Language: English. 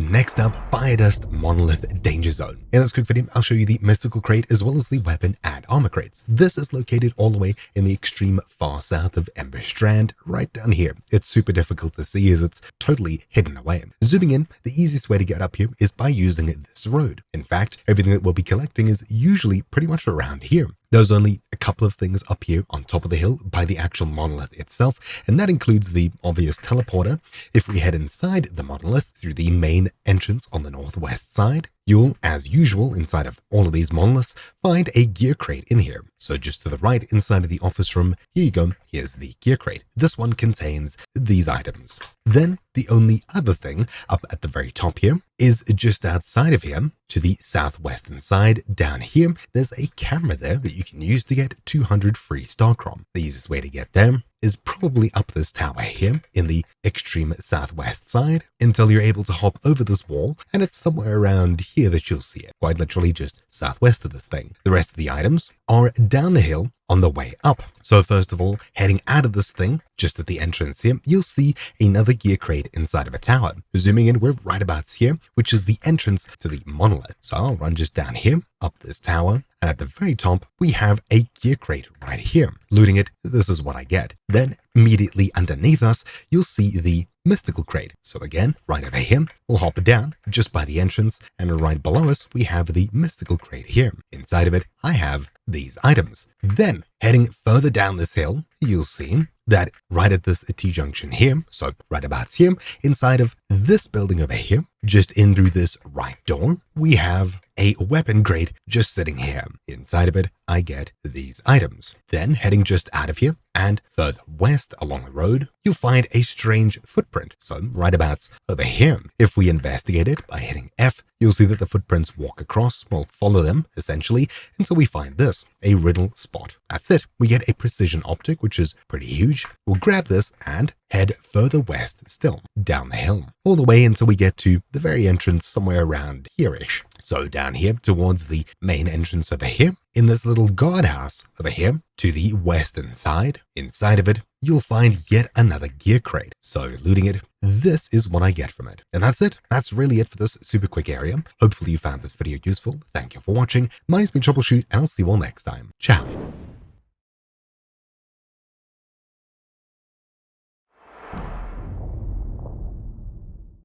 next up, Firedust Monolith Danger Zone. In this quick video, I'll show you the mystical crate as well as the weapon and armor crates. This is located all the way in the extreme far south of Ember Strand, right down here. It's super difficult to see as it's totally hidden away. Zooming in, the easiest way to get up here is by using this road. In fact, everything that we'll be collecting is usually pretty much around here. There's only a couple of things up here on top of the hill by the actual monolith itself, and that includes the obvious teleporter. If we head inside the monolith through the main entrance on the northwest side, you'll, as usual, inside of all of these monoliths, find a gear crate in here. So just to the right inside of the office room, here you go, here's the gear crate. This one contains these items. Then the only other thing up at the very top here is just outside of here to the southwestern side down here. There's a camera there that you can use to get 200 free starchrom. The easiest way to get there is probably up this tower here in the extreme southwest side until you're able to hop over this wall, and it's somewhere around here that you'll see it, quite literally just southwest of this thing. The rest of the items are down the hill on the way up. So first of all, heading out of this thing, just at the entrance here, you'll see another gear crate inside of a tower. Zooming in, we're right about here, which is the entrance to the monolith. So I'll run just down here, up this tower, and at the very top, we have a gear crate right here. Looting it, this is what I get. Then immediately underneath us, you'll see the mystical crate. So again, right over here, we'll hop down just by the entrance, and right below us, we have the mystical crate here. Inside of it, I have these items. Then heading further down this hill, you'll see that right at this T-junction here, so right about here, inside of this building over here, just in through this right door, we have a weapon crate just sitting here. Inside of it, I get these items. Then heading just out of here and further west along the road, you'll find a strange footprint. So right about over here, if we investigate it by hitting F, you'll see that the footprints walk across, we'll follow them essentially until we find this, a riddle spot. That's it. We get a precision optic, which is pretty huge. We'll grab this and head further west still, down the hill, all the way until we get to the very entrance somewhere around here-ish. So down here towards the main entrance over here, in this little guardhouse over here, to the western side, inside of it, you'll find yet another gear crate. So looting it, this is what I get from it. And that's it. That's really it for this super quick area. Hopefully you found this video useful. Thank you for watching. My name's been Troubleshoot, and I'll see you all next time. Ciao.